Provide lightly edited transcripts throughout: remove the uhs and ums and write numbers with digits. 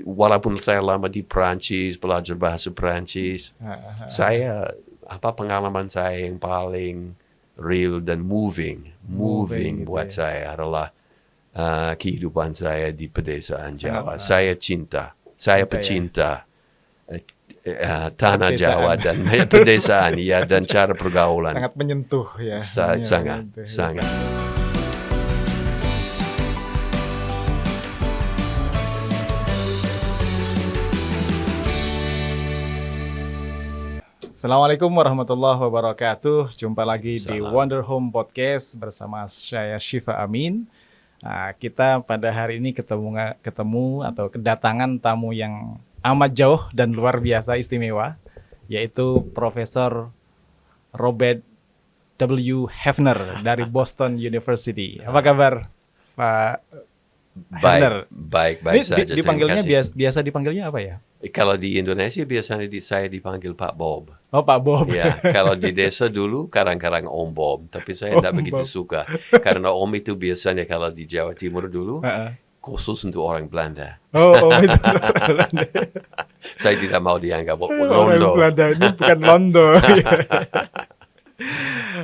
walaupun saya lama di Prancis, belajar bahasa Prancis, pengalaman saya yang paling real dan moving Moving gitu buat ya. saya adalah kehidupan saya di pedesaan Jawa. Sangat, Saya cinta ya. pecinta tanah Pedesaan. Jawa dan pedesaan, ya, dan cara pergaulan. Sangat menyentuh ya. Sangat. Assalamualaikum warahmatullahi wabarakatuh. Jumpa lagi di Salam. Wonder Home Podcast bersama saya Syifa Amin. Nah, kita pada hari ini ketemu atau kedatangan tamu yang amat jauh dan luar biasa istimewa, yaitu Profesor Robert W. Hefner dari Boston University. Apa kabar, Pak Hefner? Baik Ini saja. dipanggilnya terima kasih. biasa dipanggilnya apa ya? Kalau di Indonesia biasanya saya dipanggil Pak Bob. Oh, Pak Bob. Ya, kalau di desa dulu kadang-kadang Om Bob, tapi saya tidak begitu suka karena Om itu biasanya kalau di Jawa Timur dulu khusus untuk orang Belanda. Oh itu Belanda. Saya tidak mau dianggap Orang Londo. Belanda ini bukan Londo.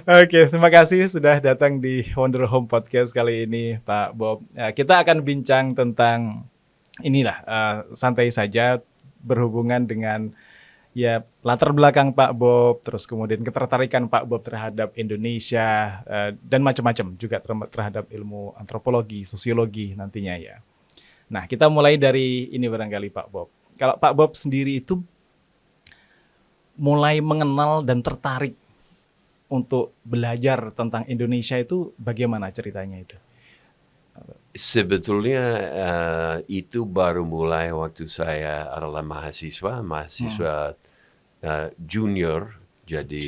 Oke, terima kasih sudah datang di Wonder Home Podcast kali ini, Pak Bob. Kita akan bincang tentang santai saja berhubungan dengan ya latar belakang Pak Bob, terus kemudian ketertarikan Pak Bob terhadap Indonesia dan macam-macam juga terhadap ilmu antropologi, sosiologi nantinya ya. Nah, kita mulai dari ini barangkali Pak Bob. Kalau Pak Bob sendiri itu mulai mengenal dan tertarik untuk belajar tentang Indonesia itu bagaimana ceritanya itu? Sebetulnya itu baru mulai waktu saya adalah mahasiswa junior, jadi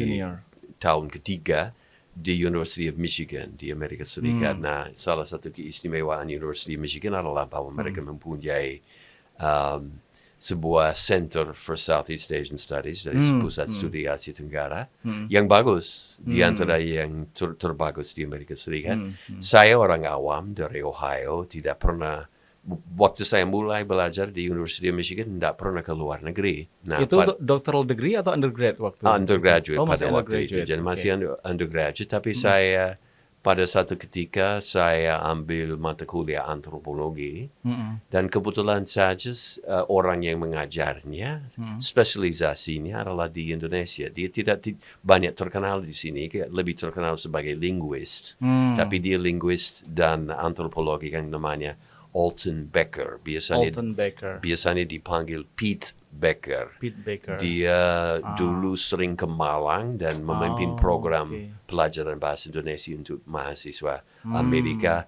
tahun ketiga di University of Michigan di Amerika Serikat. Nah, salah satu keistimewaan University of Michigan adalah bahwa mereka mempunyai sebuah Center for Southeast Asian Studies dari pusat studi Asia Tenggara yang bagus, di antara yang terbagus di Amerika Serikat. Saya orang awam dari Ohio, tidak pernah, waktu saya mulai belajar di University of Michigan, tidak pernah ke luar negeri. Nah, itu doctoral degree atau undergrad waktu? Undergraduate pada waktu itu, undergraduate. jadi masih undergraduate. Tapi saya pada satu ketika saya ambil mata kuliah antropologi dan kebetulan saja orang yang mengajarnya spesialisasinya adalah di Indonesia. Dia tidak banyak terkenal di sini, lebih terkenal sebagai linguist, tapi dia linguist dan antropologi yang namanya Alton Becker. Biasanya dipanggil Pete Becker. Dia dulu sering ke Malang dan memimpin program pelajaran bahasa Indonesia untuk mahasiswa Amerika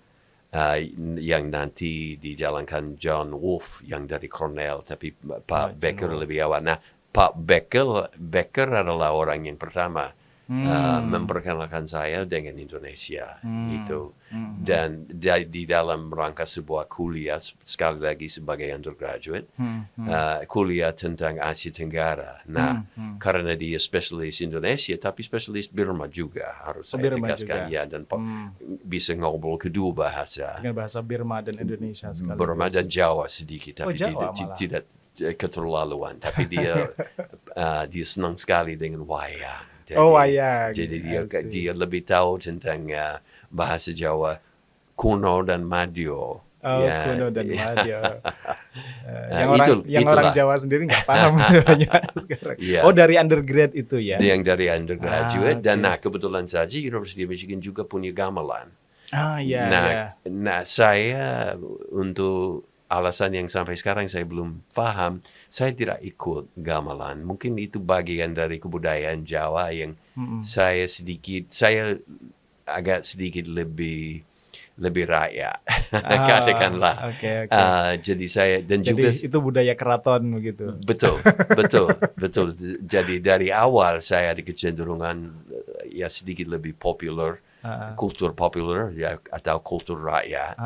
yang nanti dijalankan John Wolf yang dari Cornell, tapi Pak Becker lebih awal. Nah, Pak Becker adalah orang yang pertama memperkenalkan saya dengan Indonesia itu, dan di dalam rangka sebuah kuliah, sekali lagi sebagai undergraduate, kuliah tentang Asia Tenggara. Nah, karena dia spesialis Indonesia tapi spesialis Burma juga, harus saya tegaskan ya, dan bisa ngobrol kedua bahasa, dengan bahasa Burma dan Indonesia sekaligus. Burma dan Jawa sedikit, tapi tidak keterlaluan, tapi dia senang sekali dengan wayang. Jadi dia lebih tahu tentang bahasa Jawa kuno dan Madyo. Kuno dan Madyo. Yang orang Jawa sendiri nggak paham sekarang. Oh, dari undergrad itu ya? Yang dari undergraduate. Dan kebetulan saja University of Michigan juga punya gamelan. Nah, saya untuk alasan yang sampai sekarang saya belum paham, saya tidak ikut gamelan. Mungkin itu bagian dari kebudayaan Jawa yang saya agak sedikit lebih rakyat, katakanlah. Jadi saya juga itu budaya keraton begitu. Betul. Jadi dari awal saya ada kecenderungan ya sedikit lebih populer. Kultur populer ya, atau kultur rakyat.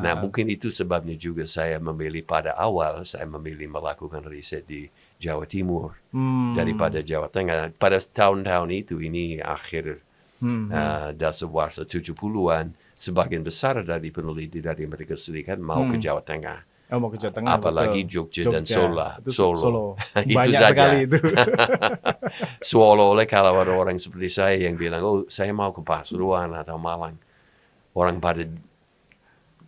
Nah, mungkin itu sebabnya juga saya memilih pada awal melakukan riset di Jawa Timur daripada Jawa Tengah. Pada tahun-tahun itu, ini akhir dasawarsa 70-an, sebagian besar dari peneliti dari Amerika Serikat mau ke Jawa Tengah. Mau ke Jawa Tengah, apalagi betul. Jogja dan Itu Solo. Itu Banyak saja. sekali itu. Seolah-olah kalau ada orang seperti saya yang bilang, oh saya mau ke Pasuruan atau Malang, orang pada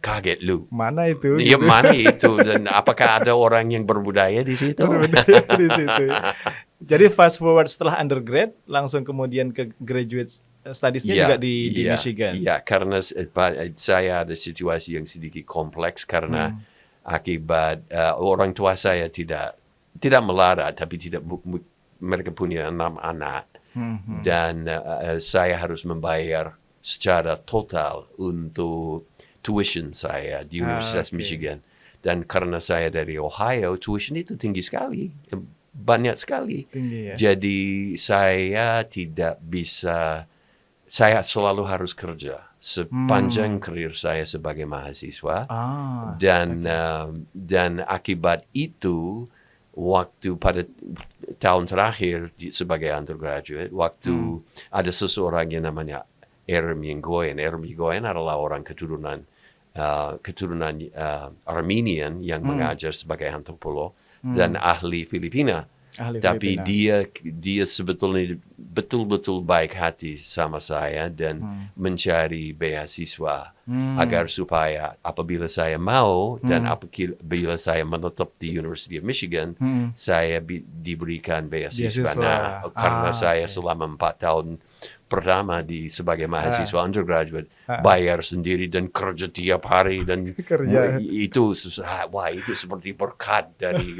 kaget lu. Mana itu? Ya Gitu. mana itu, dan apakah ada orang yang berbudaya di situ? Berbeda di situ. Jadi fast forward setelah undergrad, langsung kemudian ke graduate studies-nya juga di Michigan. Iya, karena saya ada situasi yang sedikit kompleks karena akibat orang tua saya tidak melarat, tapi mereka punya 6 anak dan saya harus membayar secara total untuk tuition saya di Universitas Michigan. Dan karena saya dari Ohio, tuition itu tinggi sekali, banyak sekali. Tinggi, ya? Jadi saya tidak bisa, saya selalu harus kerja sepanjang karir saya sebagai mahasiswa. Dan akibat itu, waktu pada tahun terakhir sebagai undergraduate, waktu ada seseorang yang namanya Ermi Goyen. Ermi Goyen adalah orang keturunan Armenian yang mengajar sebagai antropolog dan ahli Filipina. Tapi dia sebetulnya betul-betul baik hati sama saya dan mencari beasiswa agar supaya apabila saya mau dan apabila saya menetap di University of Michigan, saya diberikan beasiswa. Nah, karena saya selama 4 tahun pertama sebagai mahasiswa undergraduate bayar sendiri dan kerja tiap hari dan itu seperti berkat dari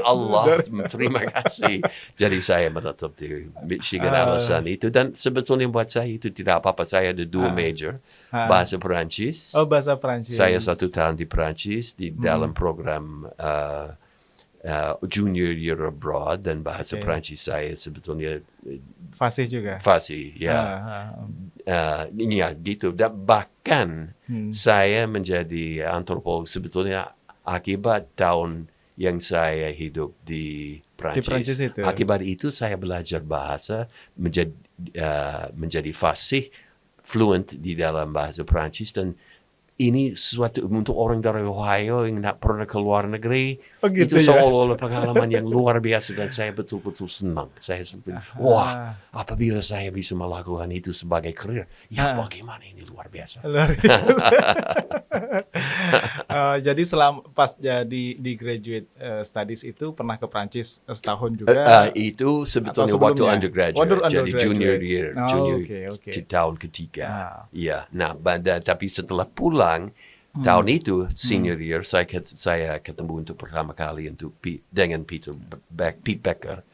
Allah. Terima kasih. Jadi saya menetap di Michigan alasan itu, dan sebetulnya buat saya itu tidak apa-apa. Saya ada 2 major, bahasa Perancis. Bahasa Perancis. Saya 1 tahun di Perancis di dalam program junior year abroad, dan bahasa Perancis saya sebetulnya fasih juga. Fasih, ya. Ya gitu. Dan bahkan saya menjadi antropolog sebetulnya akibat tahun yang saya hidup di Perancis. Di Perancis itu. Akibat itu saya belajar bahasa, menjadi fasih, fluent di dalam bahasa Perancis, dan ini sesuatu untuk orang dari Ohio yang tidak pernah ke luar negeri. Gitu, itu seolah-olah pengalaman yang luar biasa, dan saya betul-betul senang. Saya seperti, wah, apabila saya bisa melakukan itu sebagai karir, ya bagaimana ini luar biasa. Jadi pas jadi di graduate studies itu pernah ke Prancis setahun juga? Itu sebetulnya waktu undergraduate, jadi junior year, tahun ketiga. Ya, nah, tapi setelah pulang tahun itu senior year, saya ketemu untuk pertama kali dengan Pete Becker,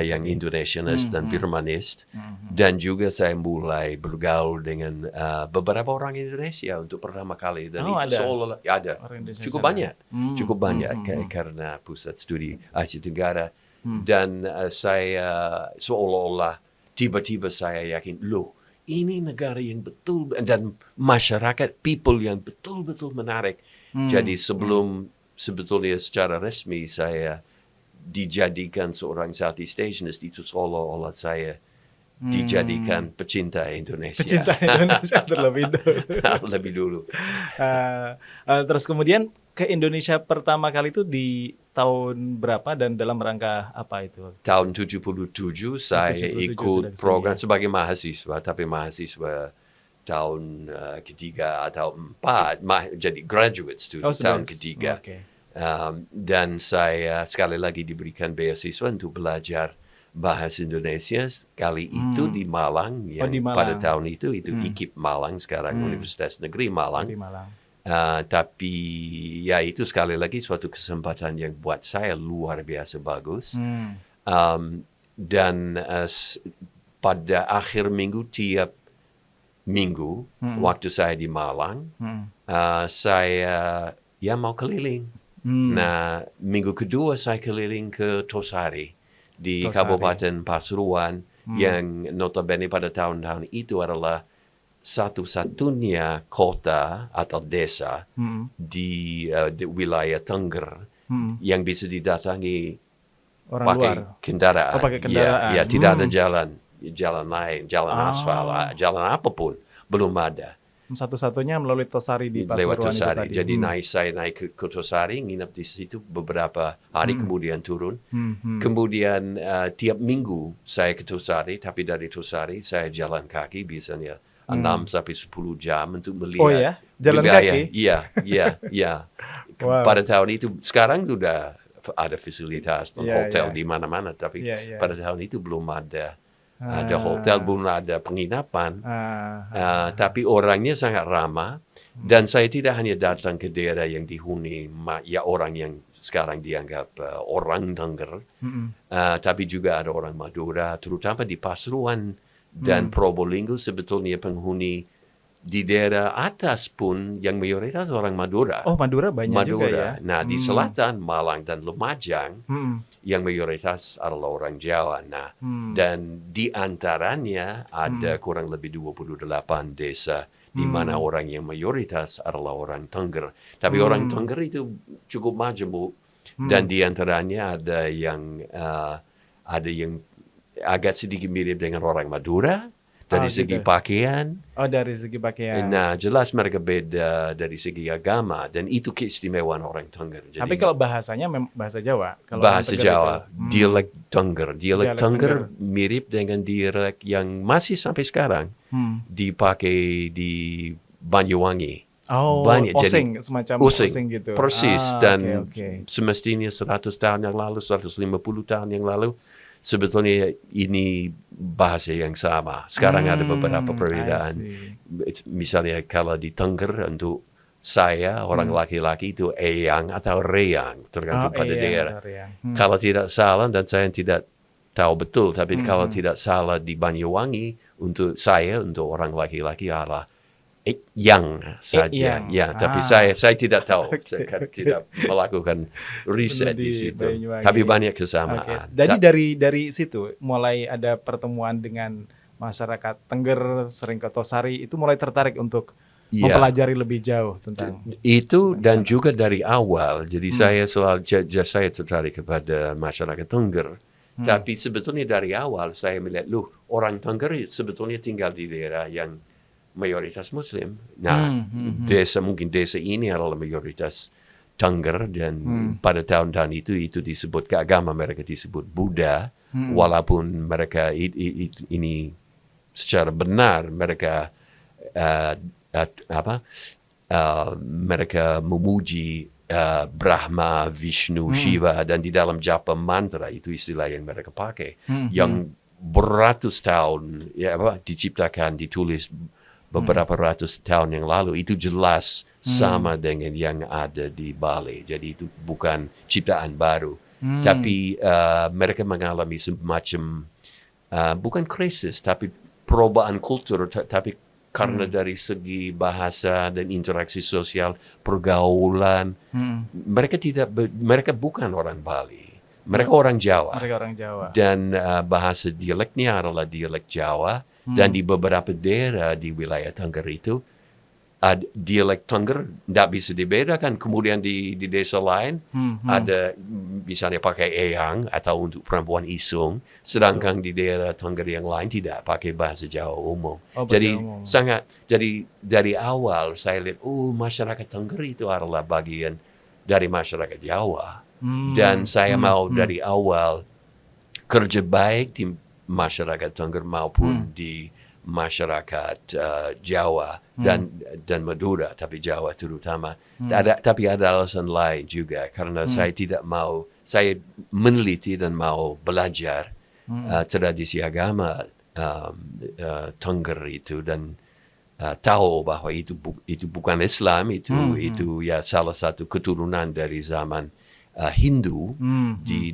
yang Indonesianis dan Birmanis, dan juga saya mulai bergaul dengan beberapa orang Indonesia untuk pertama kali, dan itu seolah-olah ada cukup banyak karena pusat studi Asia Tenggara, dan saya seolah-olah tiba-tiba saya yakin, loh, ini negara yang betul, dan masyarakat, people yang betul-betul menarik. Jadi sebetulnya secara resmi saya dijadikan seorang Southeast Asianist, itu seolah-olah saya dijadikan pecinta Indonesia. Pecinta Indonesia lebih dulu. Terus kemudian ke Indonesia pertama kali itu di tahun berapa dan dalam rangka apa itu? Tahun 77 saya ikut program sebagai mahasiswa, tapi mahasiswa tahun ketiga atau 4, jadi graduate student tahun ketiga. Dan saya sekali lagi diberikan beasiswa untuk belajar bahasa Indonesia, kali itu di Malang, yang pada tahun itu IKIP Malang, sekarang Universitas Negeri Malang. Tapi ya itu sekali lagi suatu kesempatan yang buat saya luar biasa bagus. Dan pada akhir minggu, tiap minggu, waktu saya di Malang, saya mau keliling. Nah, minggu kedua saya keliling ke Tosari di Kabupaten Pasuruan, yang notabene pada tahun-tahun itu adalah satu-satunya kota atau desa di wilayah Tengger yang bisa didatangi orang pakai luar. kendaraan. Pakai kendaraan. Ya, tidak ada jalan lain, jalan aspal, jalan apapun belum ada. Satu-satunya melalui Tosari di lewat Pasuruan itu Tosari. tadi. Jadi saya naik ke Tosari, nginep di situ beberapa hari, kemudian turun. Kemudian tiap minggu saya ke Tosari, tapi dari Tosari saya jalan kaki biasanya 6 sampai 10 jam untuk melihat. Oh ya, jalan wilayah. kaki? Iya. Wow. Pada tahun itu, sekarang sudah ada fasilitas dan Iya, hotel iya. di mana-mana, tapi Iya. pada tahun itu belum ada hotel, belum ada penginapan. Tapi orangnya sangat ramah, dan saya tidak hanya datang ke daerah yang dihuni orang yang sekarang dianggap orang Tengger, tapi juga ada orang Madura, terutama di Pasuruan dan Probolinggo. Sebetulnya penghuni di daerah atas pun yang mayoritas orang Madura. Oh, Madura banyak juga ya. Nah, di selatan Malang dan Lumajang yang mayoritas adalah orang Jawa. Nah, dan di antaranya ada kurang lebih 28 desa di mana orang yang mayoritas adalah orang Tengger. Tapi orang Tengger itu cukup majemuk, dan di antaranya ada yang agak sedikit mirip dengan orang Madura dari segi pakaian. Oh, dari segi pakaian. Nah, jelas mereka beda dari segi agama, dan itu keistimewaan orang Tengger. Tapi kalau bahasanya bahasa Jawa. Kalau bahasa orang Tengger Jawa, itu, dialek Tengger. Dialek Tengger Tengger. mirip dengan dialek yang masih sampai sekarang dipakai di Banyuwangi. Oh, Banyak. osing, Jadi, semacam osing, osing gitu. persis. Dan oke. semestinya 100 tahun yang lalu, 150 tahun yang lalu, sebetulnya ini bahasa yang sama. Sekarang ada beberapa perbedaan. Misalnya kalau di Tengger, untuk saya, orang laki-laki itu eyang atau reyang, tergantung pada daerah. Kalau tidak salah, dan saya tidak tahu betul, tapi kalau tidak salah di Banyuwangi, untuk saya, untuk orang laki-laki adalah yang saja. Ya, tapi saya tidak tahu. Saya tidak melakukan riset di situ. Tapi banyak kesamaan. Jadi dari situ mulai ada pertemuan dengan masyarakat Tengger, sering ke Tosari, itu mulai tertarik untuk mempelajari lebih jauh tentang itu. Dan juga dari awal. Jadi saya tertarik kepada masyarakat Tengger. Tapi sebetulnya dari awal saya melihat, orang Tengger sebetulnya tinggal di daerah yang mayoritas Muslim. Nah, mungkin desa ini adalah mayoritas Tengger, dan pada tahun-tahun itu disebut, ke agama mereka disebut Buddha, walaupun mereka ini secara benar mereka mereka memuji Brahma, Vishnu, Shiva, dan di dalam japa mantra itu istilah yang mereka pakai, yang beratus tahun diciptakan, ditulis beberapa ratus tahun yang lalu. Itu jelas sama dengan yang ada di Bali. Jadi itu bukan ciptaan baru. Tapi mereka mengalami semacam, bukan krisis, tapi perubahan kultur. Tapi karena dari segi bahasa dan interaksi sosial, pergaulan, mereka bukan orang Bali. Mereka orang Jawa. Dan bahasa dialeknya adalah dialek Jawa. Dan di beberapa daerah di wilayah Tengger itu, dialek Tengger tidak bisa dibedakan. Kemudian di desa lain ada misalnya pakai eyang atau untuk perempuan isung, sedangkan di daerah Tengger yang lain tidak pakai bahasa Jawa umum. Jadi dari awal saya lihat, masyarakat Tengger itu adalah bagian dari masyarakat Jawa. Dan saya mau dari awal kerja baik di masyarakat Tengger maupun di masyarakat Jawa dan Madura, tapi Jawa terutama. Tapi ada alasan lain juga, karena saya meneliti dan mau belajar tradisi agama Tengger itu, dan tahu bahwa itu bukan Islam, itu ya salah satu keturunan dari zaman Hindu,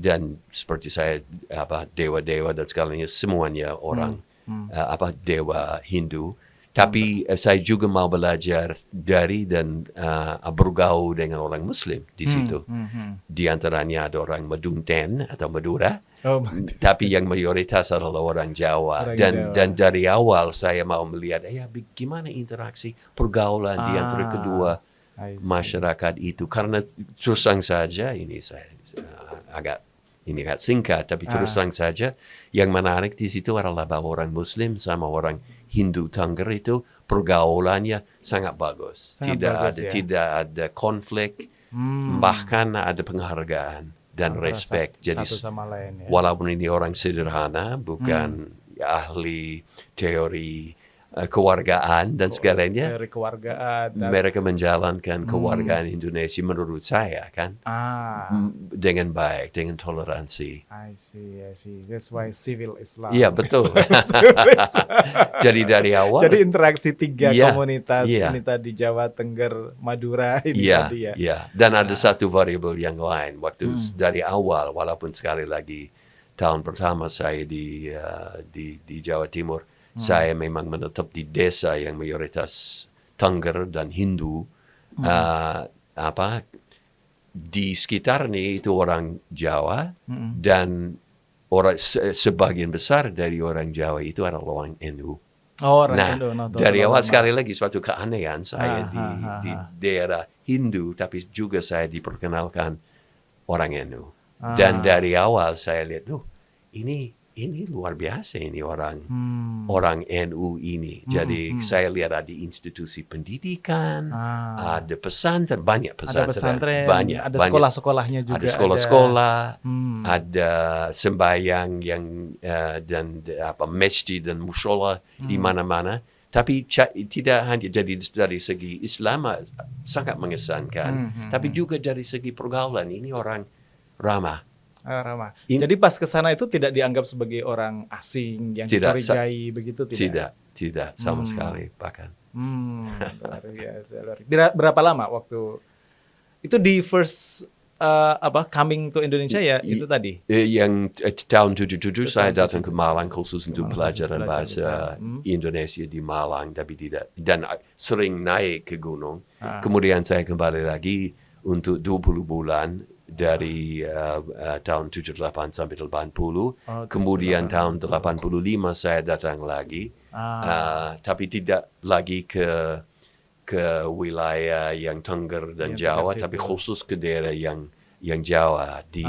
dan seperti saya dewa-dewa dan segalanya semuanya orang dewa Hindu. Tapi saya juga mau belajar dari dan bergaul dengan orang Muslim di situ. Di antaranya ada orang Madunten atau Madura, tapi yang mayoritas adalah orang Jawa. Dan dari awal saya mau melihat bagaimana interaksi pergaulan di antara kedua masyarakat itu. Karena terus terang saja, ini saya agak singkat, tapi terus terang saja, yang menarik di situ adalah bahwa orang Muslim sama orang Hindu Tengger itu pergaulannya sangat bagus. Sangat bagus, ya. Tidak ada konflik, bahkan ada penghargaan dan Antara respect. Jadi satu sama lain, ya. walaupun ini orang sederhana, bukan ahli teori kewargaan dan segalanya, Dari keluargaan dan mereka menjalankan kewargaan Indonesia menurut saya kan dengan baik, dengan toleransi. I see. That's why civil Islam. Iya, betul. Jadi dari awal. Jadi interaksi tiga Iya, komunitas iya. ini tadi, Jawa, Tengger, Madura ini Iya, tadi, ya. iya. Dan ada satu variabel yang lain. Waktu dari awal, walaupun sekali lagi tahun pertama saya di Jawa Timur, saya memang menetap di desa yang mayoritas Tengger dan Hindu. Di sekitarnya itu orang Jawa, dan sebagian besar dari orang Jawa itu adalah orang NU. Oh, orang Nah, Hindu, dari awal lama. sekali lagi suatu keanehan saya di daerah Hindu, tapi juga saya diperkenalkan orang NU. Dan dari awal saya lihat, ini luar biasa ini orang NU ini. Jadi saya lihat ada institusi pendidikan, ada pesantren, banyak pesantren, Ada pesantren, banyak, ada sekolah-sekolahnya juga. ada sekolah-sekolah, ada sembahyang yang dan masjid dan mushola di mana-mana. Tapi tidak hanya jadi dari segi Islam sangat mengesankan, tapi juga dari segi pergaulan ini orang ramah. Ramah. Jadi pas ke sana itu tidak dianggap sebagai orang asing yang dicurigai begitu, tidak? Tidak sama sekali bahkan. Luar biasa. Berapa lama waktu itu di first coming to Indonesia, ya itu tadi? Yang tahun 77 saya datang ke Malang khusus untuk pelajaran bahasa Indonesia di Malang, tapi tidak, dan sering naik ke gunung. Kemudian saya kembali lagi untuk 20 bulan dari tahun 78 sampai 80. Kemudian tahun 85 saya datang lagi, tapi tidak lagi ke wilayah yang Tengger dan Jawa, tapi khusus ke daerah yang Jawa di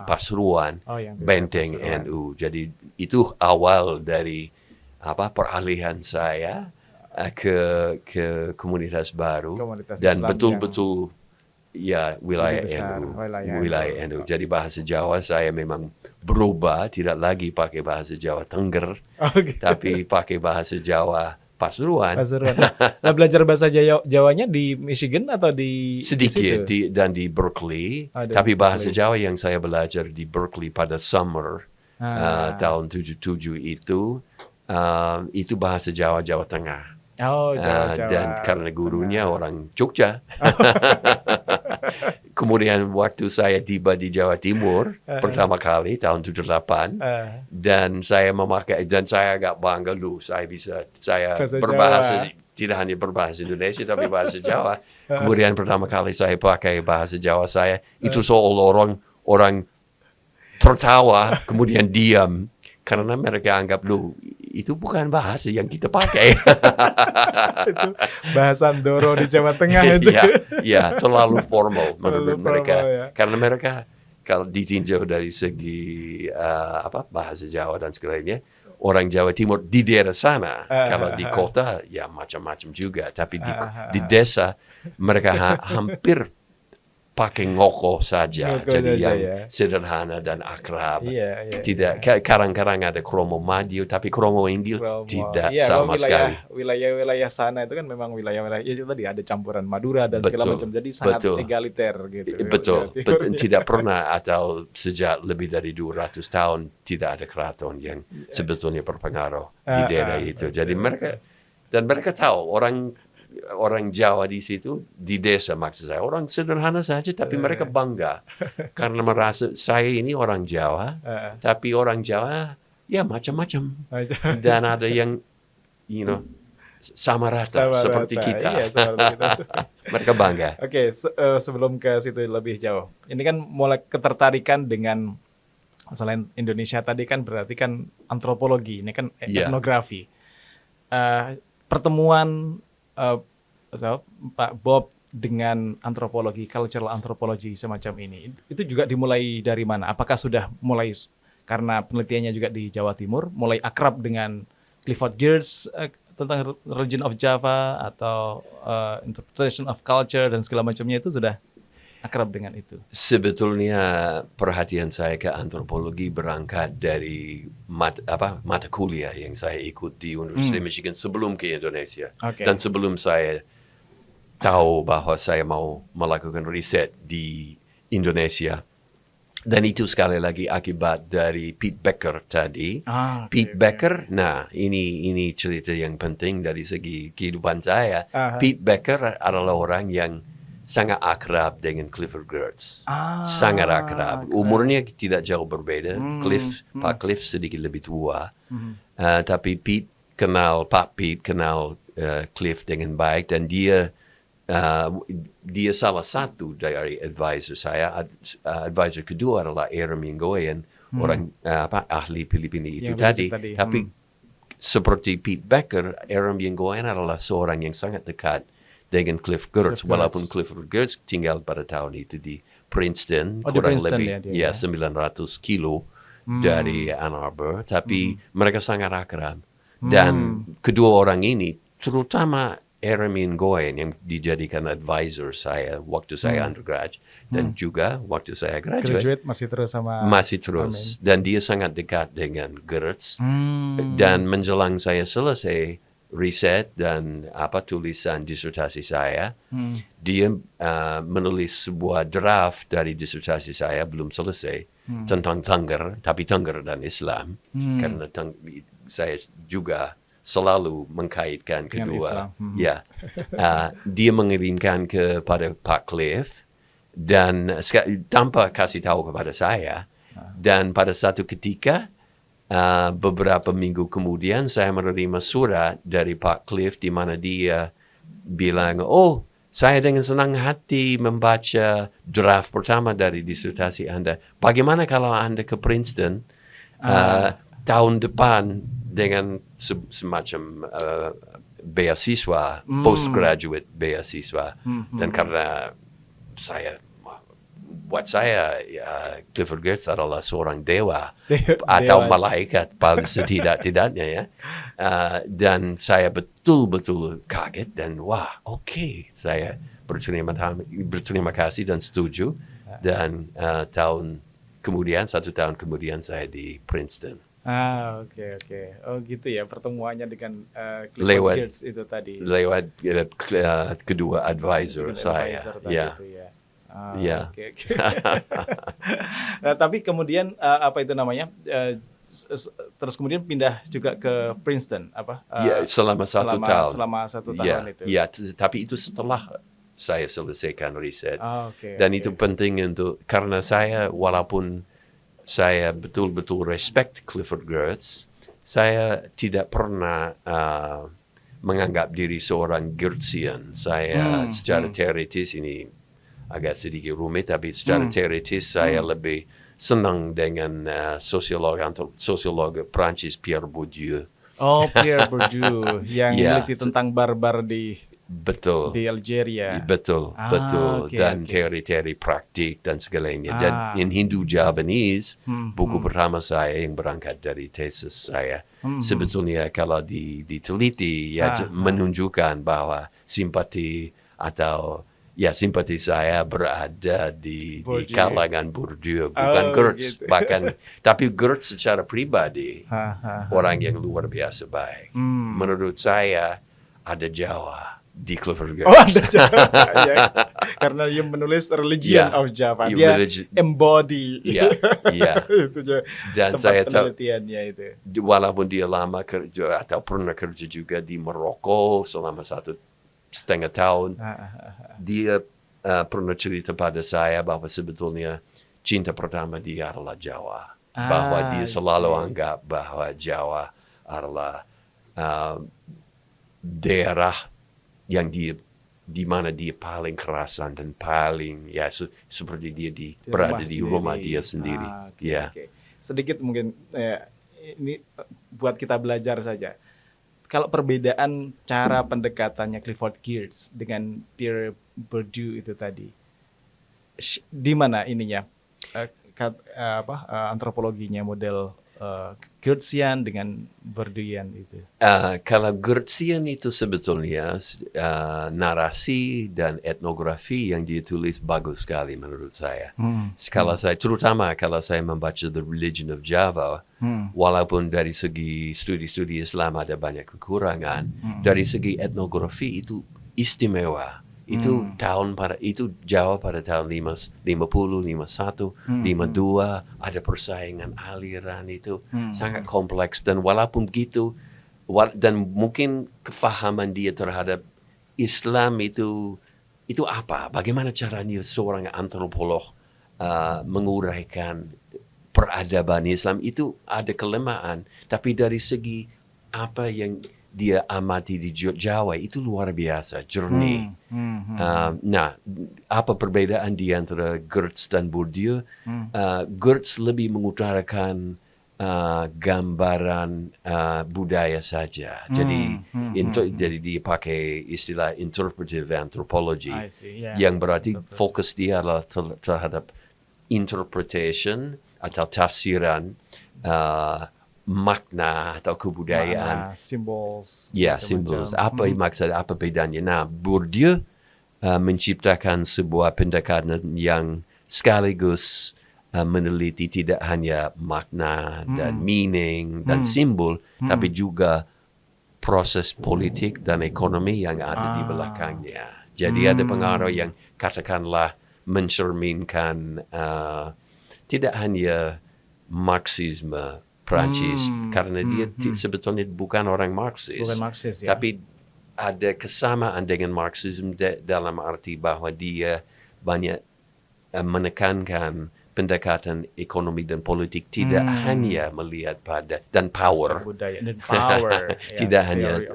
Pasuruan, Benteng Pasuruan. NU. Jadi itu awal dari peralihan saya ke komunitas baru, dan Islam betul-betul wilayah besar, NU. wilayah NU. Jadi bahasa Jawa saya memang berubah, tidak lagi pakai bahasa Jawa Tengger, tapi pakai bahasa Jawa Pasuruan. Nah, belajar bahasa Jawanya di Michigan atau di Sedikit dan di Berkeley, tapi bahasa Jawa yang saya belajar di Berkeley pada summer tahun 77 itu bahasa Jawa Tengah. Jawa. Dan karena gurunya orang Jogja. Kemudian waktu saya tiba di Jawa Timur pertama kali tahun 78, dan saya memakai, dan saya agak bangga saya berbahasa Jawa. Tidak hanya berbahasa Indonesia tapi bahasa Jawa. Kemudian pertama kali saya pakai bahasa Jawa saya, itu seolah orang tertawa kemudian diam karena mereka anggap itu bukan bahasa yang kita pakai. Itu bahasa Ndoro di Jawa Tengah itu. Ya, terlalu formal menurut mereka. Ya. Karena mereka kalau ditinjau dari segi bahasa Jawa dan sebagainya, orang Jawa Timur di daerah sana, kalau di kota ya macam-macam juga, tapi di desa mereka hampir pakai ngoko saja, jadi yang sederhana dan akrab. Tidak, kadang-kadang ada kromo madiu, tapi kromo inggil tidak sama sekali. Wilayah-wilayah sana itu kan memang wilayah-wilayah itu tadi ada campuran Madura dan segala macam, jadi sangat egaliter gitu. Betul. Tidak pernah, atau sejak lebih dari 200 tahun tidak ada keraton yang sebetulnya berpengaruh di daerah itu. Jadi mereka tahu orang Jawa di situ, di desa maksud saya, orang sederhana saja, tapi mereka bangga karena merasa saya ini orang Jawa, tapi orang Jawa ya macam-macam, dan ada yang sama rata seperti kita. Iya, seperti kita. Mereka bangga. Oke, sebelum ke situ lebih jauh, ini kan mulai ketertarikan dengan selain Indonesia tadi kan berarti kan antropologi, ini kan etnografi. Pertemuan Pak Bob dengan antropologi, cultural anthropology semacam ini, itu juga dimulai dari mana? Apakah sudah mulai karena penelitiannya juga di Jawa Timur, mulai akrab dengan Clifford Geertz tentang religion of Java atau interpretation of culture dan segala macamnya itu sudah akrab dengan itu? Sebetulnya perhatian saya ke antropologi berangkat dari mata kuliah yang saya ikut di Universitas Michigan sebelum ke Indonesia. Oke. Dan sebelum saya tahu bahwa saya mau melakukan riset di Indonesia. Dan itu sekali lagi akibat dari Pete Becker tadi. Pete Becker, nah ini cerita yang penting dari segi kehidupan saya. Pete Becker adalah orang yang sangat akrab dengan Clifford Geertz. Sangat akrab. Umurnya tidak jauh berbeda. Pak Cliff sedikit lebih tua. Tapi Pak Pete kenal Cliff dengan baik dan dia salah satu dari advisor saya. Advisor kedua adalah Aram Yengoyan, orang ahli Filipina itu tadi. Tapi seperti Pete Becker, Aram Yengoyan adalah seorang yang sangat dekat dengan Cliff Geertz. Walaupun Clifford Geertz tinggal pada tahun itu di Princeton, kurang lebih 900 kilo dari Ann Arbor. Tapi mereka sangat akrab. Dan kedua orang ini, terutama Aram Yengoyan yang dijadikan advisor saya waktu saya undergrad dan juga waktu saya graduate masih terus. Dan dia sangat dekat dengan Geertz. Dan menjelang saya selesai riset dan tulisan disertasi saya, dia menulis sebuah draft dari disertasi saya belum selesai tentang Tengger, tapi Tengger dan Islam, karena saya juga selalu mengkaitkan kedua. Dia mengirimkan kepada Pak Cliff dan tanpa kasih tahu kepada saya. Dan pada satu ketika, beberapa minggu kemudian, saya menerima surat dari Pak Cliff di mana dia bilang, saya dengan senang hati membaca draft pertama dari disertasi Anda. Bagaimana kalau Anda ke Princeton tahun depan dengan semacam beasiswa, postgraduate beasiswa. Dan karena buat saya Clifford Geertz adalah seorang dewa atau malaikat paling setidak-tidaknya ya. Dan saya betul-betul kaget dan saya berterima kasih dan setuju. Dan 1 tahun kemudian saya di Princeton. Oke. Oh gitu ya pertemuannya dengan Clifford Geertz itu tadi. Lewat kedua advisor saya. Oke. Nah, tapi kemudian terus kemudian pindah juga ke Princeton selama 1 tahun. Selama 1 tahun itu. Tapi itu setelah saya selesaikan riset. Dan itu penting karena saya walaupun saya betul-betul respect Clifford Geertz, saya tidak pernah menganggap diri seorang Geertzian. Saya secara teoritis ini agak sedikit rumit, tapi secara teoritis saya lebih senang dengan sosiolog Prancis Pierre Bourdieu. Pierre Bourdieu yang meneliti tentang barbar di Algeria. Betul. Dan teori-teori praktik dan segalanya. Dan in Hindu-Javanese, buku pertama saya yang berangkat dari tesis saya. Sebetulnya kalau diteliti, menunjukkan bahwa simpati saya berada di kalangan Bourdieu, bukan Geertz. Gitu. Tapi Geertz secara pribadi, orang yang luar biasa baik. Menurut saya, ada Jawa di Clifford Geertz. Ada Jawa. Karena dia menulis Religion of Java. Dia embody. Itu dan saya tahu, itu. Walaupun dia lama kerja atau pernah kerja juga di Maroko selama 1,5 tahun, dia pernah cerita pada saya bahwa sebetulnya cinta pertama dia adalah Jawa. Bahwa dia selalu anggap bahwa Jawa adalah daerah yang di mana dia paling kerasan dan paling seperti dia berada di rumah dia sendiri. Okay. Sedikit mungkin ini buat kita belajar saja. Kalau perbedaan cara pendekatannya Clifford Geertz dengan Pierre Bourdieu itu tadi, di mana ininya antropologinya, model Geertzian dengan Bourdieuian itu? Kalau Geertzian itu sebetulnya narasi dan etnografi yang dia tulis bagus sekali menurut saya. Terutama kalau saya membaca The Religion of Java, walaupun dari segi studi-studi Islam ada banyak kekurangan, dari segi etnografi itu istimewa. Itu itu Jawa pada tahun 50, 51, 52, ada persaingan aliran itu sangat kompleks, dan walaupun begitu dan mungkin kefahaman dia terhadap Islam itu apa? Bagaimana caranya seorang antropolog menguraikan peradaban Islam itu ada kelemahan, tapi dari segi apa yang dia amati di Jawa itu luar biasa, jernih. Nah, apa perbedaan di antara Geertz dan Bourdieu? Geertz lebih mengutarakan gambaran budaya saja. Jadi dia pakai istilah interpretive anthropology, yang berarti fokus dia adalah terhadap interpretation atau tafsiran makna atau kebudayaan, symbols. Symbols. Apa maksud, apa bedanya? Nah, Bourdieu menciptakan sebuah pendekatan yang sekaligus meneliti tidak hanya makna dan meaning dan simbol, tapi juga proses politik dan ekonomi yang ada di belakangnya. Jadi ada pengaruh yang katakanlah mencerminkan tidak hanya Marxisme Prancis, karena dia sebetulnya bukan orang Marxis, tapi ada kesamaan dengan Marxisme dalam arti bahwa dia banyak menekankan pendekatan ekonomi dan politik, tidak hanya melihat pada dan power, tidak hanya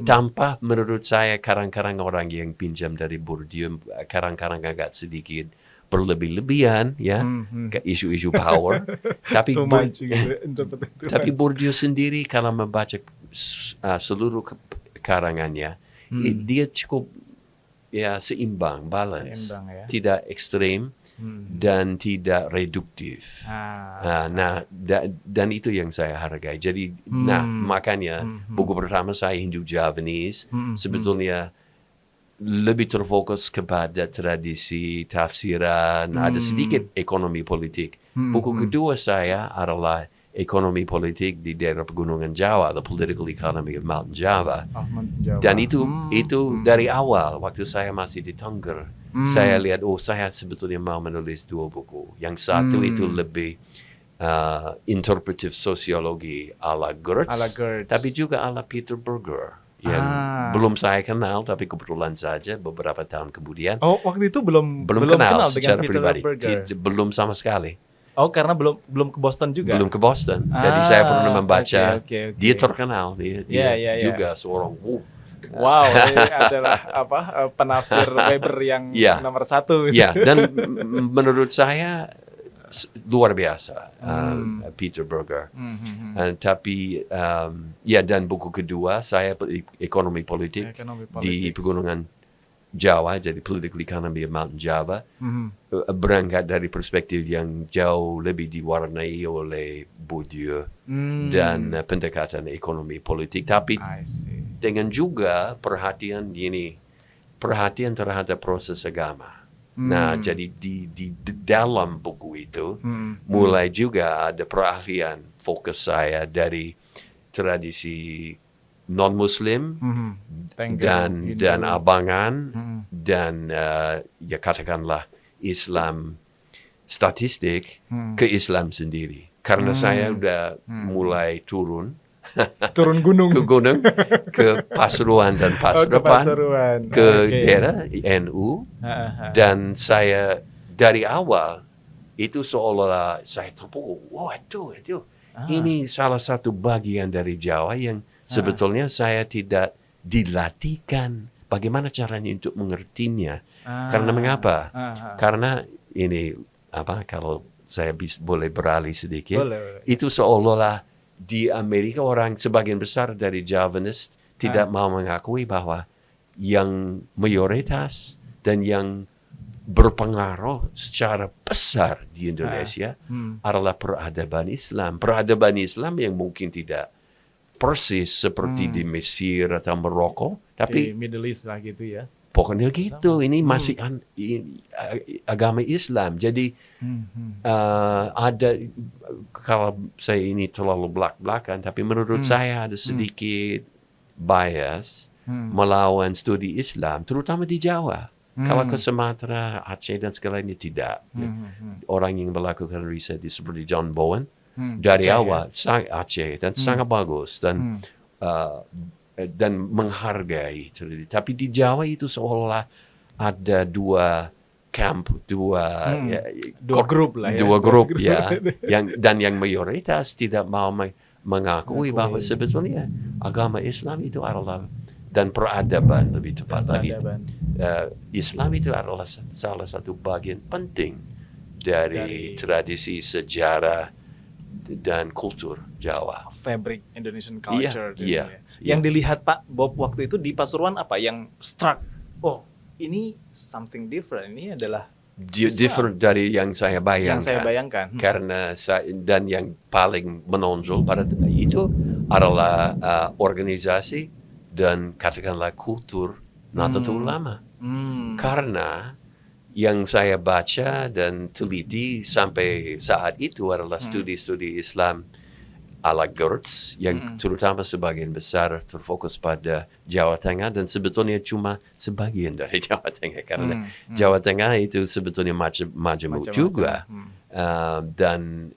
tanpa, menurut saya kadang-kadang orang yang pinjam dari Bourdieu kadang-kadang agak sedikit berlebih-lebihan ke isu-isu power. Tapi Bourdieu sendiri kalau membaca seluruh karangannya, dia cukup seimbang, balance, tidak ekstrem dan tidak reduktif. Dan itu yang saya hargai. Jadi, makanya buku pertama saya Hindu Javanese sebetulnya lebih terfokus kepada tradisi tafsiran, ada sedikit ekonomi politik. Buku kedua saya adalah ekonomi politik di daerah pegunungan Jawa, The Political Economy of Mountain Java. Dan itu dari awal, waktu saya masih di Tengger, saya lihat, saya sebetulnya mau menulis dua buku. Yang satu itu lebih interpretive sociology ala Geertz, tapi juga ala Peter Berger, yang belum saya kenal, tapi kebetulan saja beberapa tahun kemudian. Waktu itu belum kenal dengan secara Peter pribadi. Berger. Belum sama sekali. Karena belum ke Boston juga. Belum ke Boston. Jadi saya pernah membaca. Okay. Dia terkenal, dia juga seorang wow, ini adalah penafsir Weber yang nomor satu. Dan menurut saya luar biasa Peter Berger. Tapi dan buku kedua saya ekonomi politik di pegunungan Jawa, jadi Political Economy of Mountain Java, berangkat dari perspektif yang jauh lebih diwarnai oleh Bourdieu dan pendekatan ekonomi politik, tapi dengan juga perhatian terhadap proses agama. Nah, jadi di dalam buku itu mulai juga ada perahlian fokus saya dari tradisi non-Muslim dan abangan dan katakanlah Islam statistik ke Islam sendiri. Karena saya udah mulai turun gunung ke Pasuruan dan Pasuruan, ke daerah NU, dan saya dari awal itu seolah saya terpukul, ini salah satu bagian dari Jawa yang sebetulnya saya tidak dilatihkan bagaimana caranya untuk mengertinya. Karena mengapa? Karena ini kalau saya boleh beralih sedikit, boleh. Itu seolah-olah di Amerika sebagian besar dari Javanese tidak mau mengakui bahwa yang mayoritas dan yang berpengaruh secara besar di Indonesia adalah peradaban Islam. Peradaban Islam yang mungkin tidak persis seperti di Mesir atau Maroko, tapi di Middle East lah gitu ya. pokoknya gitu. Ini masih agama Islam. Jadi ada, kalau saya ini terlalu belak-belakan, tapi menurut saya ada sedikit bias melawan studi Islam, terutama di Jawa. Kalau ke Sumatera, Aceh dan segalanya tidak. Orang yang melakukan riset seperti John Bowen dari Aceh, awal Aceh dan sangat bagus dan menghargai. Tapi di Jawa itu seolah ada dua camp, dua grup lah ya. Dua grup ya. Yang mayoritas tidak mau mengakui bahwa sebetulnya agama Islam itu adalah, dan peradaban lebih tepat lagi. Islam itu adalah salah satu bagian penting dari tradisi, sejarah dan kultur Jawa. Fabric Indonesian culture. Iya. Yang dilihat Pak Bob waktu itu di Pasuruan apa yang struck? Oh, ini something different. Ini adalah different dari yang saya bayangkan. Yang saya bayangkan. Karena dan yang paling menonjol pada itu adalah organisasi dan katakanlah kultur Nahdlatul Ulama. Karena yang saya baca dan teliti sampai saat itu adalah studi-studi Islam ala Gertz yang terutama sebagian besar terfokus pada Jawa Tengah, dan sebetulnya cuma sebagian dari Jawa Tengah karena Jawa Tengah itu sebetulnya majemuk juga. Dan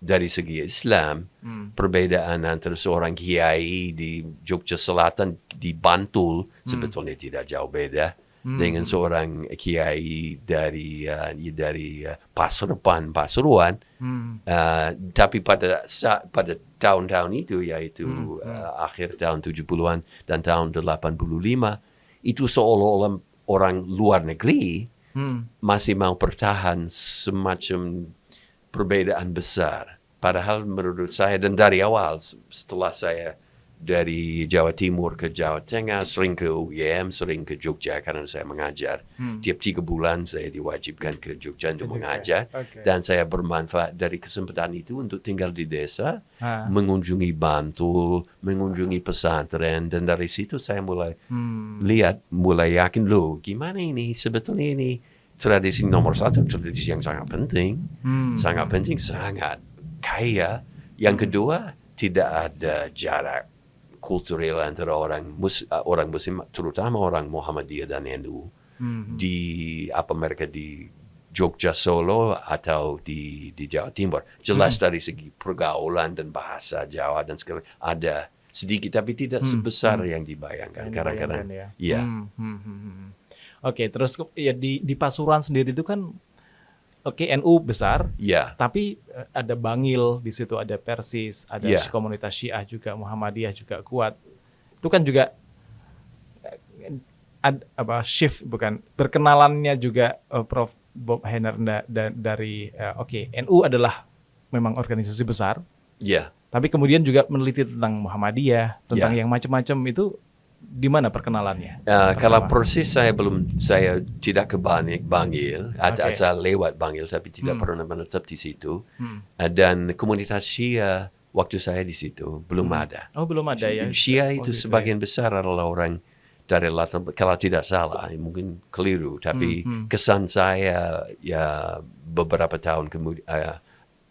dari segi Islam, perbedaan antara seorang kiai di Jogja Selatan, di Bantul, sebetulnya tidak jauh beda dengan seorang kiai dari Pasuruan. Tapi pada tahun-tahun itu, yaitu akhir tahun 70-an dan tahun 85, itu seolah-olah orang luar negeri masih mau bertahan semacam perbedaan besar. Padahal menurut saya, dan dari awal setelah saya dari Jawa Timur ke Jawa Tengah, sering ke UGM, sering ke Jogja karena saya mengajar. Tiap 3 bulan saya diwajibkan ke Jogja untuk mengajar. Dan saya bermanfaat dari kesempatan itu untuk tinggal di desa, mengunjungi Bantul, mengunjungi pesantren, dan dari situ saya mulai mulai yakin, loh gimana ini, sebetulnya ini tradisi nomor satu, tradisi yang sangat penting, sangat kaya. Yang kedua, tidak ada jarak kulturel antara orang Muslim, terutama orang Muhammadiyah dan NU di mereka di Jogja, Solo atau di Jawa Timur. Jelas dari segi pergaulan dan bahasa Jawa dan segala ada sedikit, tapi tidak sebesar yang dibayangkan. Kadang-kadang, ya. Oke, terus ya di Pasuruan sendiri itu kan NU besar, tapi ada Bangil di situ, ada Persis, ada komunitas Syiah juga, Muhammadiyah juga kuat. Itu kan juga shift, bukan berkenalannya juga Prof. Bob Hainer dari NU adalah memang organisasi besar. Tapi kemudian juga meneliti tentang Muhammadiyah, tentang yang macam-macam itu. Di mana perkenalannya? Kalau Persis saya tidak ke Bangil, asal lewat Bangil, tapi tidak pernah menetap di situ. Dan komunitas Syiah waktu saya di situ belum ada. Oh, belum ada ya. Syiah itu sebagian besar adalah orang dari latar, kalau tidak salah, mungkin keliru, tapi kesan saya ya beberapa tahun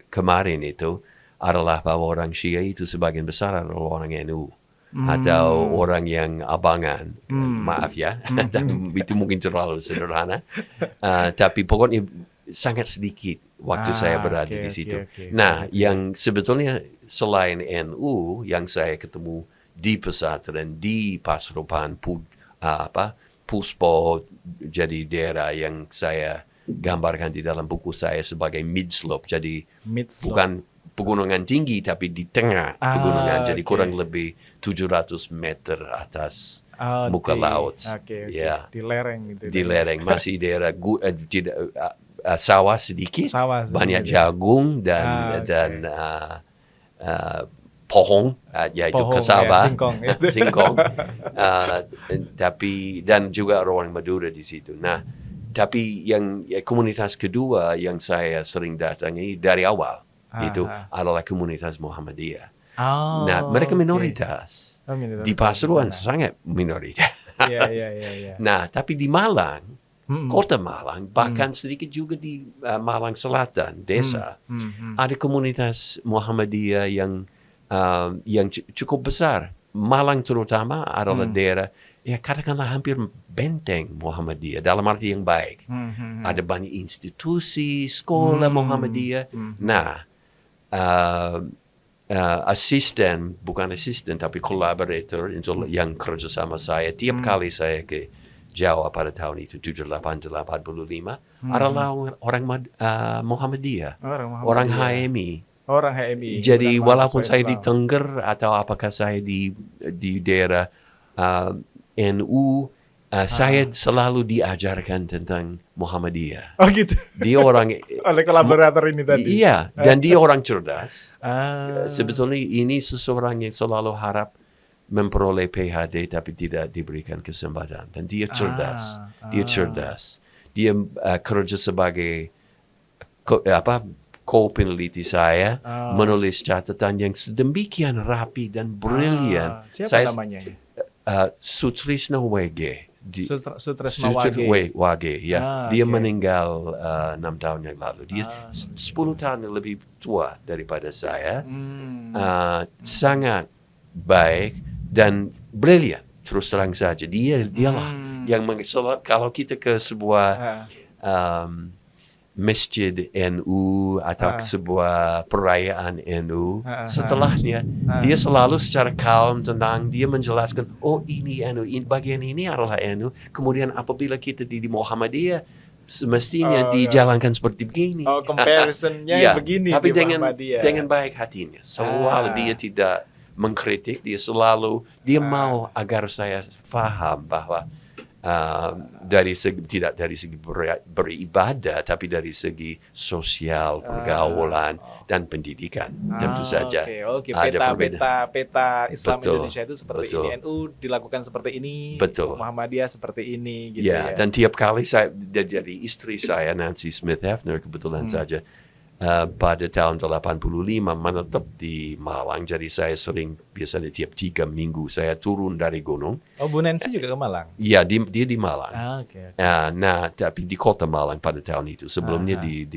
kemarin itu adalah bahwa orang Syiah itu sebagian besar adalah orang NU. Atau orang yang abangan, maaf ya, itu mungkin terlalu sederhana, tapi pokoknya sangat sedikit waktu saya berada di situ. Nah, yang sebetulnya selain NU yang saya ketemu di pesantren, di Pasuruan, Puspo, jadi daerah yang saya gambarkan di dalam buku saya sebagai mid-slope, jadi bukan pegunungan tinggi, tapi di tengah pegunungan, jadi kurang lebih 700 meter atas muka laut. Di lereng gitu. Di lereng, masih daerah sawah sedikit, banyak jagung dan pohong, yaitu Pohong, cassava, singkong. singkong, tapi dan juga orang Madura di situ. Nah, tapi yang komunitas kedua yang saya sering datangi dari awal itu adalah komunitas Muhammadiyah. Nah, mereka minoritas. Di Pasuruan sangat minoritas. Iya. Nah, tapi di Malang, kota Malang, bahkan sedikit juga di Malang Selatan, desa, ada komunitas Muhammadiyah yang cukup besar. Malang terutama adalah daerah, ya katakanlah hampir benteng Muhammadiyah dalam arti yang baik. Ada banyak institusi, sekolah Muhammadiyah. Nah, bukan asisten tapi collaborator yang kerja sama saya tiap kali saya ke Jawa pada tahun itu 78-85 adalah orang Muhammadiyah, orang HMI. Orang HMI. Jadi walaupun saya di Tengger atau apakah saya di daerah NU, saya selalu diajarkan tentang Muhammadiyah. Oh gitu. Dia orang oleh kolaborator ini tadi. Iya, dan dia orang cerdas. Sebetulnya ini seseorang yang selalu harap memperoleh PhD tapi tidak diberikan kesempatan. Dan dia cerdas. Dia cerdas. Dia kerja sebagai co-peneliti saya, menulis catatan yang sedemikian rapi dan brilian. Siapa namanya? Sutrisno Wage. Sutrisno Wage, ya. Dia meninggal 6 tahun yang lalu. Dia 10 tahun lebih tua daripada saya. Sangat baik dan brilian. Terus terang saja. Dialah yang kalau kita ke sebuah masjid NU atau sebuah perayaan NU, setelahnya dia selalu secara kalm, tenang, dia menjelaskan, oh ini NU, bagian ini adalah NU, kemudian apabila kita di Muhammadiyah, semestinya dijalankan seperti begini. Oh, comparisonnya begini tapi di Muhammadiyah. dengan baik hatinya. Selalu dia tidak mengkritik, dia mau agar saya paham bahwa tidak dari segi beribadah, tapi dari segi sosial, pergaulan dan pendidikan, tentu saja. Oke. Peta Islam Indonesia itu seperti ini, NU dilakukan seperti ini, Muhammadiyah seperti ini, gitu ya. Dan tiap kali dari istri saya Nancy Smith Hefner kebetulan saja pada tahun 85 menetap di Malang. Jadi saya biasanya tiap 3 minggu saya turun dari gunung. Oh, Bu Nancy juga ke Malang? Iya, dia di Malang. Okay. Nah, tapi di kota Malang pada tahun itu. Sebelumnya di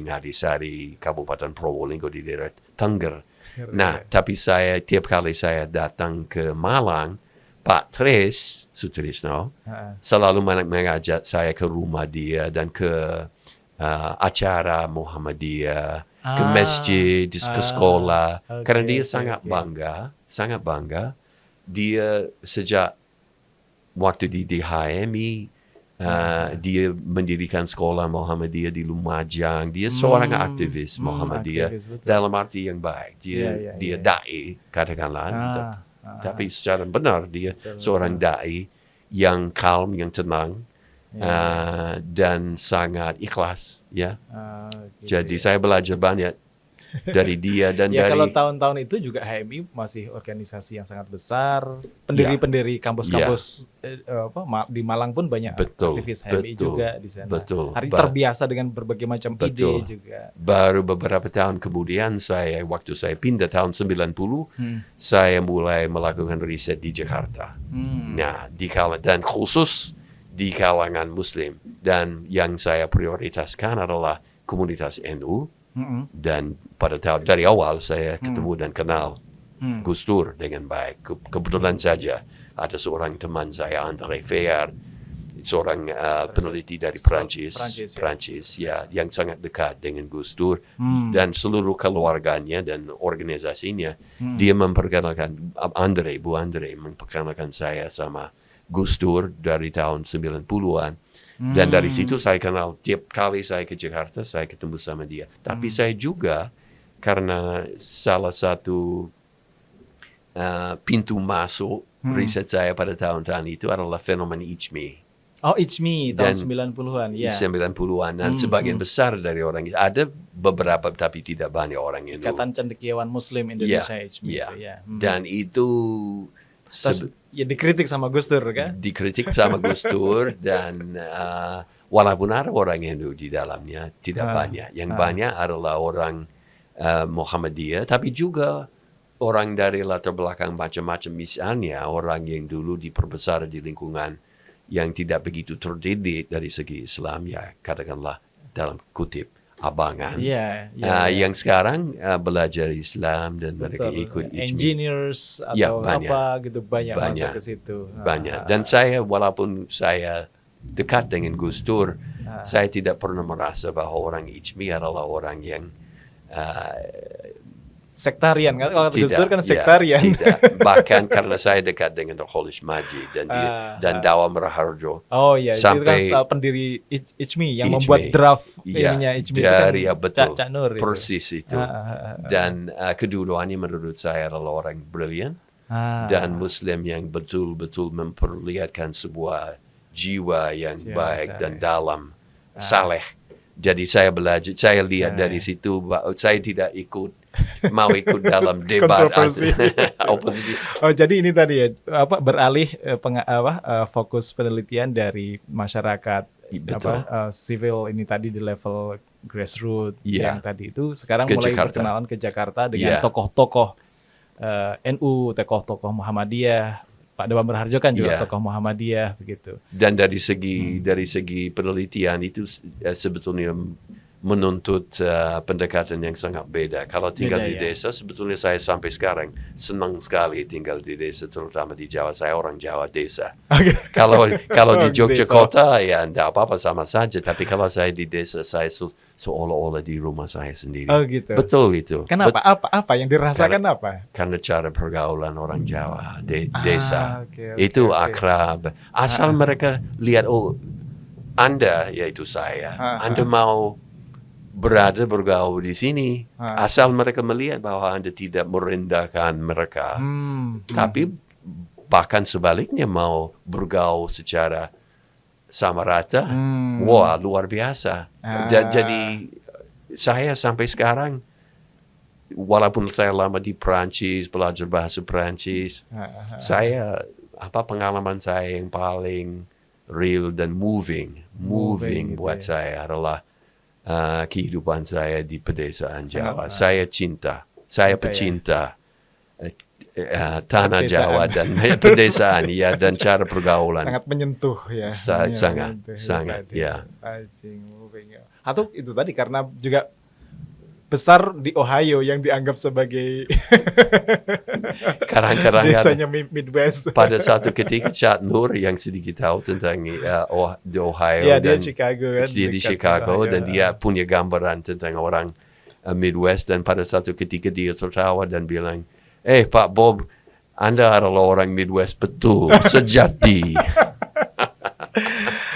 Ngadisari, Kabupaten Probolinggo di daerah Tengger. Nah, tapi tiap kali saya datang ke Malang, Pak Tres Sutrisno selalu mengajak saya ke rumah dia dan ke acara Muhammadiyah, ke masjid, ke sekolah, karena dia sangat bangga. Dia sejak waktu di HMI, dia mendirikan sekolah Muhammadiyah di Lumajang. Dia seorang aktivis Muhammadiyah dalam arti yang baik. Dia dai, katakanlah, tapi secara benar dia seorang dai yang kalm, yang tenang. Dan sangat ikhlas, ya. Jadi saya belajar banyak dari dia dan dari. Kalau tahun-tahun itu juga HMI masih organisasi yang sangat besar. Pendiri-pendiri kampus-kampus di Malang pun banyak aktivis HMI juga di sana. Terbiasa dengan berbagai macam ide juga. Baru beberapa tahun kemudian waktu saya pindah tahun 90, saya mulai melakukan riset di Jakarta. Nah, dan khusus di kalangan Muslim, dan yang saya prioritaskan adalah komunitas NU. Dan pada dari awal saya ketemu dan kenal Gus Dur dengan baik. Kebetulan saja ada seorang teman saya, André Feyer, seorang peneliti dari Prancis, yang sangat dekat dengan Gus Dur dan seluruh keluarganya dan organisasinya. Dia memperkenalkan Bu Andre memperkenalkan saya sama Gus Dur dari tahun 90-an. Dan dari situ saya kenal, tiap kali saya ke Jakarta, saya ketemu sama dia. Tapi saya juga, karena salah satu pintu masuk riset saya pada tahun-tahun itu adalah fenomena Ijmi. Oh, Ijmi, tahun 90-an. Ya. 90-an. Dan sebagian besar dari orang itu, ada beberapa tapi tidak banyak orang Hindu. Ikatan Cendekiawan Muslim Indonesia ICMI itu ya. Dan itu Terus ya dikritik sama Gus Dur kan? dikritik sama Gus Dur dan walaupun ada orang Hindu di dalamnya tidak banyak. Yang banyak adalah orang Muhammadiyah, tapi juga orang dari latar belakang macam-macam. Misalnya orang yang dulu diperbesar di lingkungan yang tidak begitu terdidik dari segi Islam, ya katakanlah dalam kutip abangan, yang sekarang belajar Islam dan mereka ikut ICMI. Engineers atau apa gitu banyak masuk ke situ. Banyak. Dan saya walaupun saya dekat dengan Gus Dur, saya tidak pernah merasa bahwa orang ICMI adalah orang yang sektarian kan? Kalau Gus Dur kan sektarian. Tidak. Bahkan karena saya dekat dengan Dr. Majid dan Dawam Raharjo. Oh iya, sampai itu kan pendiri ICMI yang membuat draft ininya ICMI dari itu kan betul, Cak Nur persis itu. Dan keduanya menurut saya adalah orang brilian dan Muslim yang betul-betul memperlihatkan sebuah jiwa yang baik dan dalam, saleh. Jadi saya belajar, saya lihat dari situ, saya tidak mau ikut dalam debat oposisi. Oh, jadi ini tadi ya beralih fokus penelitian dari masyarakat civil ini tadi di level grassroots yang tadi itu sekarang mulai berkenalan ke Jakarta dengan tokoh-tokoh NU, tokoh-tokoh Muhammadiyah. Pak Dawam Raharjo kan juga tokoh Muhammadiyah begitu. Dan dari segi penelitian itu sebetulnya menuntut pendekatan yang sangat beda. Kalau tinggal di desa, sebetulnya saya sampai sekarang senang sekali tinggal di desa, terutama di Jawa. Saya orang Jawa desa. Kalau di Yogyakarta ya enggak apa-apa sama saja. Tapi kalau saya di desa, saya seolah-olah di rumah saya sendiri. Oh gitu. Betul itu. Kenapa? Apa yang dirasakan apa? Karena cara pergaulan orang Jawa desa itu akrab. Asal mereka lihat, oh Anda yaitu saya, Anda mau bergaul di sini, asal mereka melihat bahwa Anda tidak merendahkan mereka, tapi bahkan sebaliknya mau bergaul secara sama rata, wah luar biasa. Jadi saya sampai sekarang, walaupun saya lama di Perancis, belajar bahasa Perancis, pengalaman saya yang paling real dan moving buat saya adalah kehidupan saya di pedesaan Jawa. Saya pecinta tanah Jawa dan pedesaan dan cara pergaulan. Sangat menyentuh ya. Sangat ya. Atau itu tadi karena juga besar di Ohio yang dianggap sebagai kadang-kadang desanya Midwest. Pada satu ketika Cak Nur yang sedikit tahu tentang di Ohio dia dan Chicago kan, dia di Chicago dan dia punya gambaran tentang orang Midwest, dan pada satu ketika dia tertawa dan bilang, Pak Bob, Anda adalah orang Midwest betul, sejati.